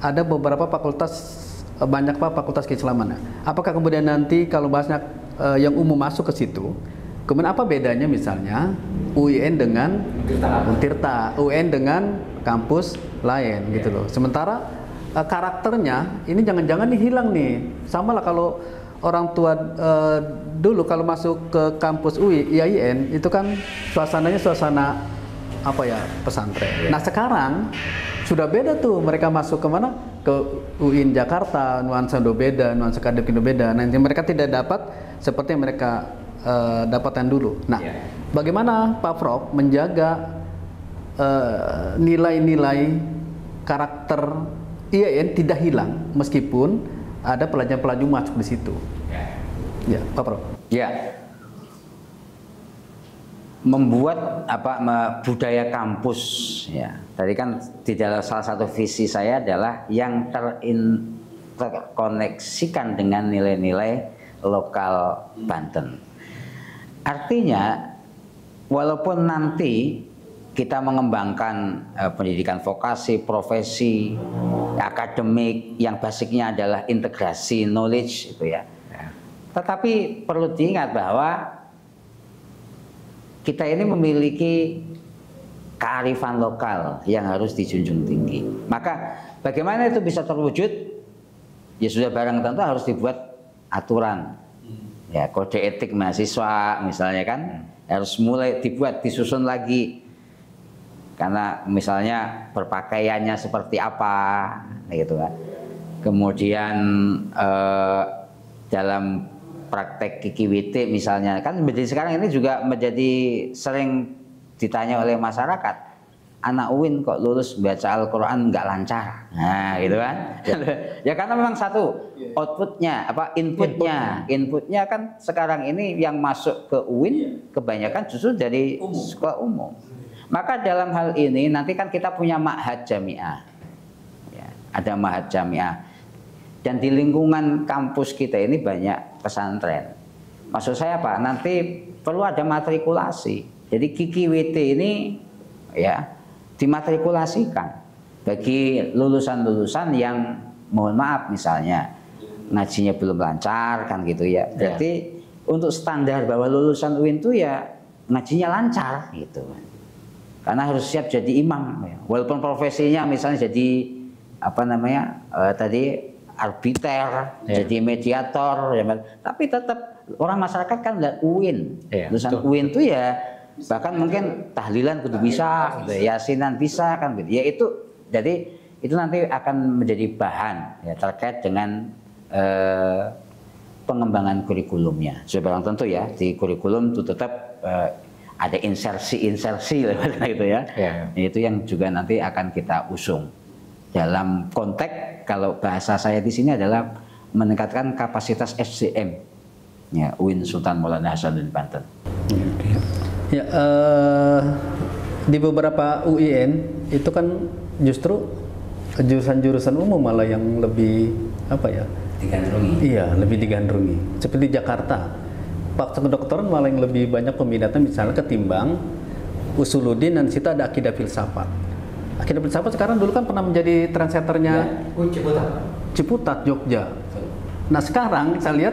ada beberapa fakultas, banyak Pak fakultas keislaman. Apakah kemudian nanti kalau bahasnya yang umum masuk ke situ, kemudian apa bedanya misalnya UIN dengan Untirta, UIN dengan kampus lain gitu loh. Sementara karakternya ini jangan-jangan nih hilang nih. Sama lah kalau orang tua dulu kalau masuk ke kampus IAIN itu kan suasananya suasana apa ya, pesantren. Nah sekarang sudah beda tuh, mereka masuk ke mana? Ke UIN Jakarta, nuansa udah beda, nuansa akademik udah beda. Nanti mereka tidak dapat seperti yang mereka dapatkan dulu. Nah, bagaimana Pak Prof menjaga nilai-nilai karakter IAIN tidak hilang meskipun ada pelajar-pelajar masuk di situ. Ya, Pak Prof. Ya, membuat budaya kampus. Ya, tadi kan di dalam salah satu visi saya adalah yang terkoneksikan dengan nilai-nilai lokal Banten. Artinya, walaupun nanti kita mengembangkan pendidikan vokasi, profesi, akademik yang basicnya adalah integrasi knowledge itu ya. Tetapi perlu diingat bahwa kita ini memiliki kearifan lokal yang harus dijunjung tinggi. Maka bagaimana itu bisa terwujud? Ya sudah barang tentu harus dibuat aturan. Ya, kode etik mahasiswa misalnya kan harus mulai dibuat, disusun lagi. Karena misalnya berpakaiannya seperti apa gitu kan. Kemudian dalam praktek kikiwite misalnya kan menjadi sekarang ini juga menjadi sering ditanya oleh masyarakat, anak UIN kok lulus baca Al-Quran nggak lancar, nah gitu kan. Ya karena memang satu outputnya inputnya kan sekarang ini yang masuk ke UIN kebanyakan justru dari sekolah umum. Maka dalam hal ini nanti kan kita punya ma'had jami'ah ya, ada ma'had jami'ah. Dan di lingkungan kampus kita ini banyak pesantren. Maksud saya apa? Nanti perlu ada matrikulasi. Jadi kikiwite ini ya dimatrikulasikan bagi lulusan-lulusan yang mohon maaf misalnya ngajinya belum lancar kan gitu ya. Berarti untuk standar bahwa lulusan UIN itu ya ngajinya lancar gitu. Karena harus siap jadi imam. Ya. Walaupun profesinya misalnya jadi tadi arbiter, jadi mediator, ya, tapi tetap orang masyarakat kan lihat UIN, lulusan UIN itu ya bahkan mungkin tahlilan kudu bisa, gitu, yasinan bisa kan, gitu. Ya itu, jadi itu nanti akan menjadi bahan ya terkait dengan pengembangan kurikulumnya. Sudah barang tentu ya di kurikulum itu tetap ada insersi gitu ya. Itu yang juga nanti akan kita usung. Dalam konteks kalau bahasa saya di sini adalah meningkatkan kapasitas SDM ya UIN Sultan Maulana Hasanuddin Banten. Ya, di beberapa UIN itu kan justru jurusan-jurusan umum malah yang lebih digandrungi. Iya, lebih digandrungi. Seperti Jakarta, waktu kedokteran malah yang lebih banyak peminatnya misalnya ketimbang Usuluddin dan situ ada akidah filsafat. Akidah filsafat sekarang dulu kan pernah menjadi trendsetternya Ciputat, Jogja. Nah sekarang saya lihat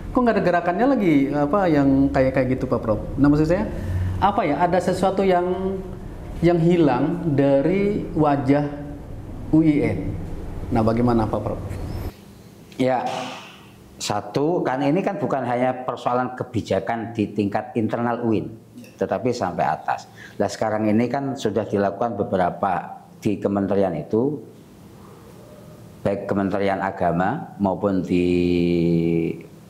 kok nggak ada gerakannya lagi yang kayak gitu Pak Prof. Nah maksud saya ada sesuatu yang hilang dari wajah UIN. Nah bagaimana Pak Prof? Ya satu kan ini kan bukan hanya persoalan kebijakan di tingkat internal UIN. Tetapi sampai atas. Nah sekarang ini kan sudah dilakukan beberapa di kementerian itu, baik Kementerian Agama maupun di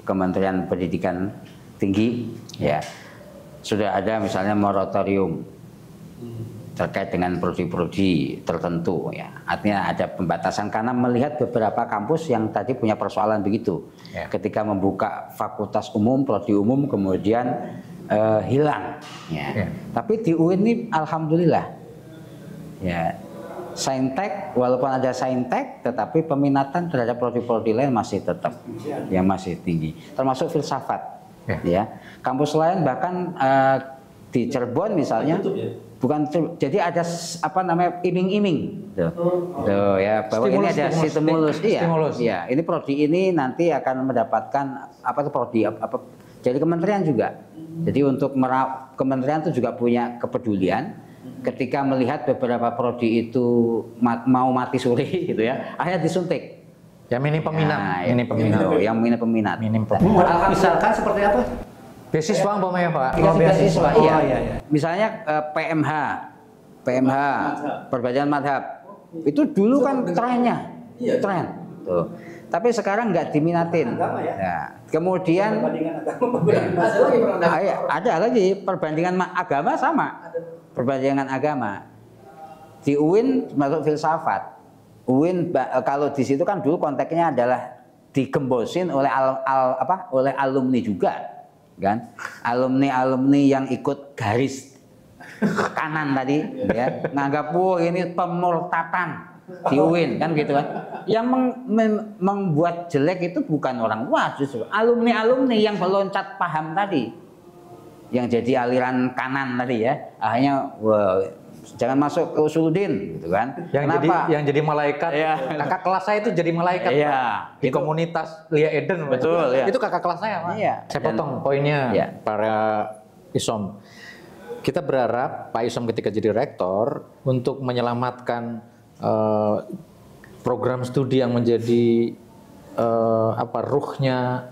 Kementerian Pendidikan Tinggi, ya sudah ada misalnya moratorium terkait dengan prodi-prodi tertentu, ya artinya ada pembatasan karena melihat beberapa kampus yang tadi punya persoalan begitu, ketika membuka fakultas umum, prodi umum kemudian hilang, ya. Tapi di UIN ini alhamdulillah, ya saintek walaupun ada saintek, tetapi peminatan terhadap prodi-prodi lain masih tetap, yang masih tinggi, termasuk filsafat, ya. Kampus lain bahkan di Cirebon misalnya, bukan jadi ada iming-iming, tuh, ya bahwa ini ada stimulus, iya, ini prodi ini nanti akan mendapatkan prodi jadi kementerian juga. Jadi untuk kementerian itu juga punya kepedulian ketika melihat beberapa prodi itu mau mati suri gitu ya, akhirnya disuntik. Ya minim peminat, yang minim peminat. Misalkan seperti apa? Beasiswa umpamanya Pak. Beasiswa, iya. Misalnya PMH, perbedaan madhab. Itu dulu kan trennya, tren. Tuh. Tapi sekarang nggak diminatin. Ya. Kemudian ada lagi perbandingan agama sama. Perbandingan agama. Di UIN masuk filsafat. UIN kalau di situ kan dulu konteksnya adalah digembosin oleh oleh alumni juga, kan? Alumni yang ikut garis kanan tadi, ya, nganggap ini pemurtatan di UIN, kan gitu kan? Yang membuat jelek itu bukan orang tua, justru alumni yang meloncat paham tadi, yang jadi aliran kanan tadi ya, akhirnya jangan masuk ke Usuluddin gitu kan. Yang jadi malaikat. Ya. Kakak kelas saya itu jadi malaikat. Ya, di komunitas Lia Eden. Betul, ya. Itu kakak kelas saya, Pak. Ya. Saya potong poinnya, ya. Para Isom. Kita berharap Pak Isom ketika jadi rektor untuk menyelamatkan program studi yang menjadi ruhnya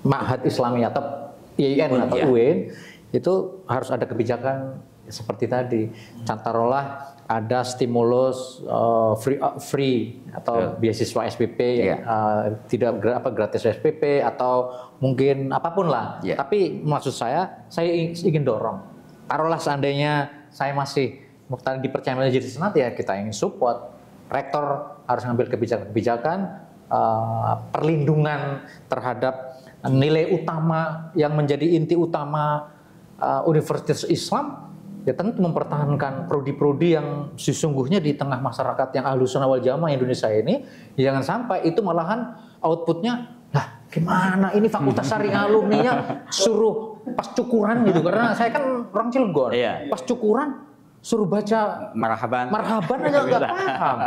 Ma'had Islamiyah atau IAIN atau UIN, itu harus ada kebijakan seperti tadi, taruhlah ada stimulus free atau beasiswa SPP, tidak gratis SPP atau mungkin apapun lah. Tapi maksud saya ingin dorong. Taruhlah seandainya saya masih dipercaya jadi senat, ya kita ingin support. Rektor harus ngambil kebijakan-kebijakan perlindungan terhadap nilai utama yang menjadi inti utama Universitas Islam. Ya tentu mempertahankan prodi-prodi yang sesungguhnya di tengah masyarakat yang Ahlussunnah wal Jamaah Indonesia ini, jangan sampai itu malahan outputnya, lah gimana ini Fakultas Syariah alumninya suruh pas cukuran gitu, karena saya kan orang Cilegon, pas cukuran suruh baca marhaban aja nggak paham.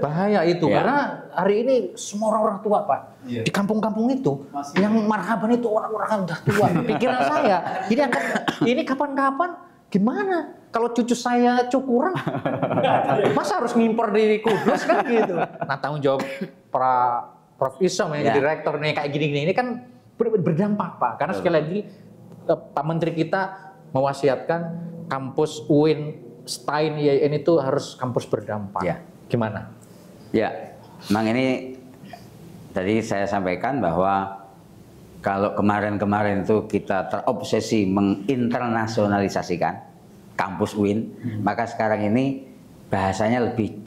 Bahaya itu, karena hari ini semua orang tua, Pak, di kampung-kampung itu yang marhaban itu orang-orang udah tua. Pikiran saya, ini kapan-kapan gimana kalau cucu saya cukuran, masa harus ngimpor di Kudus kan gitu. Nah, tanggung jawab Prof Isom yang jadi rektor nih kayak gini-gini ini kan berdampak, Pak, karena sekali lagi Pak Menteri kita mewasiatkan kampus UIN, STAIN, IAIN itu harus kampus berdampak. Gimana? Ya, memang ini tadi saya sampaikan bahwa kalau kemarin-kemarin itu kita terobsesi menginternasionalisasikan kampus UIN, maka sekarang ini bahasanya lebih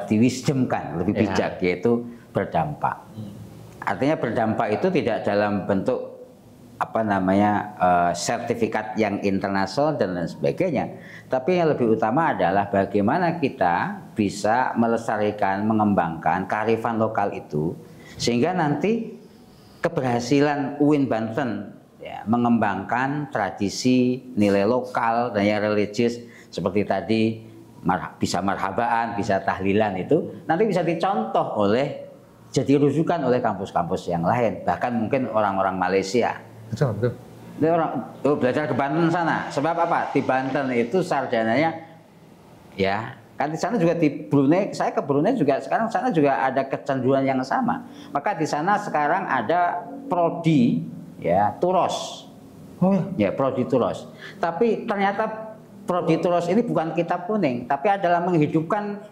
diwisdomkan, lebih bijak, yaitu berdampak. Artinya berdampak itu tidak dalam bentuk sertifikat yang internasional dan lain sebagainya, tapi yang lebih utama adalah bagaimana kita bisa melestarikan, mengembangkan kearifan lokal itu, sehingga nanti keberhasilan UIN Banten mengembangkan tradisi, nilai lokal dan yang religius seperti tadi, bisa marhabaan, bisa tahlilan, itu nanti bisa dicontoh jadi rujukan oleh kampus-kampus yang lain, bahkan mungkin orang-orang Malaysia. Betul. Orang belajar ke Banten sana, sebab apa? Di Banten itu sarjananya, kan di sana juga, di Brunei, saya ke Brunei juga sekarang, sana juga ada kecenderungan yang sama. Maka di sana sekarang ada prodi turos. Prodi turos. Tapi ternyata prodi turos ini bukan kitab kuning, tapi adalah menghidupkan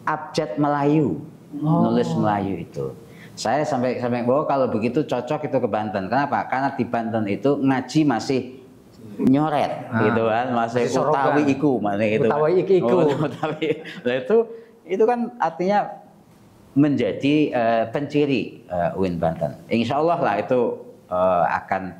abjad Melayu, nulis Melayu itu. Saya sampai kalau begitu cocok itu ke Banten. Kenapa? Karena di Banten itu ngaji masih nyoret, gitu kan, masih utawi iku, mana gitu. Utawi iku. Nah, itu kan artinya menjadi penciri UIN Banten. Insya Allah lah itu akan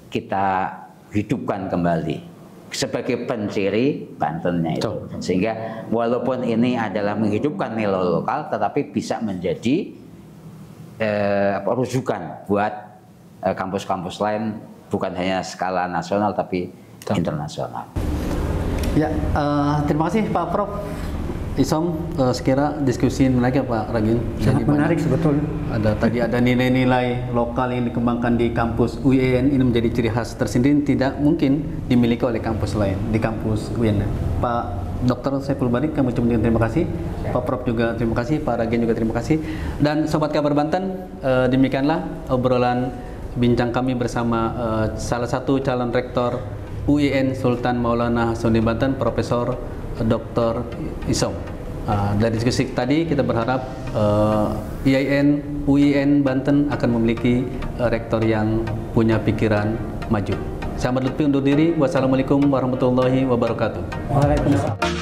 kita hidupkan kembali sebagai penciri Bantennya itu. Sehingga walaupun ini adalah menghidupkan nilai lokal, tetapi bisa menjadi rujukan buat kampus-kampus lain, bukan hanya skala nasional tapi internasional. Ya, terima kasih Pak Prof Isom. Sekira diskusi menarik ya Pak Ragin. Sangat menarik sebetulnya. Tadi ada nilai-nilai lokal yang dikembangkan di kampus UIN, ini menjadi ciri khas tersendiri, tidak mungkin dimiliki oleh kampus lain di kampus UIN. Pak Dr. Saiful Barik, kami ucapkan terima kasih. Pak Prof juga terima kasih, Pak Ragin juga terima kasih. Dan Sobat Kabar Banten, demikianlah obrolan bincang kami bersama salah satu calon rektor UIN Sultan Maulana Hasanuddin Banten, Profesor Dr. Isom. Dari diskusi tadi kita berharap UIN Banten akan memiliki rektor yang punya pikiran maju. Saya Ahmad Lutfi undur diri. Wassalamualaikum warahmatullahi wabarakatuh. Waalaikumsalam.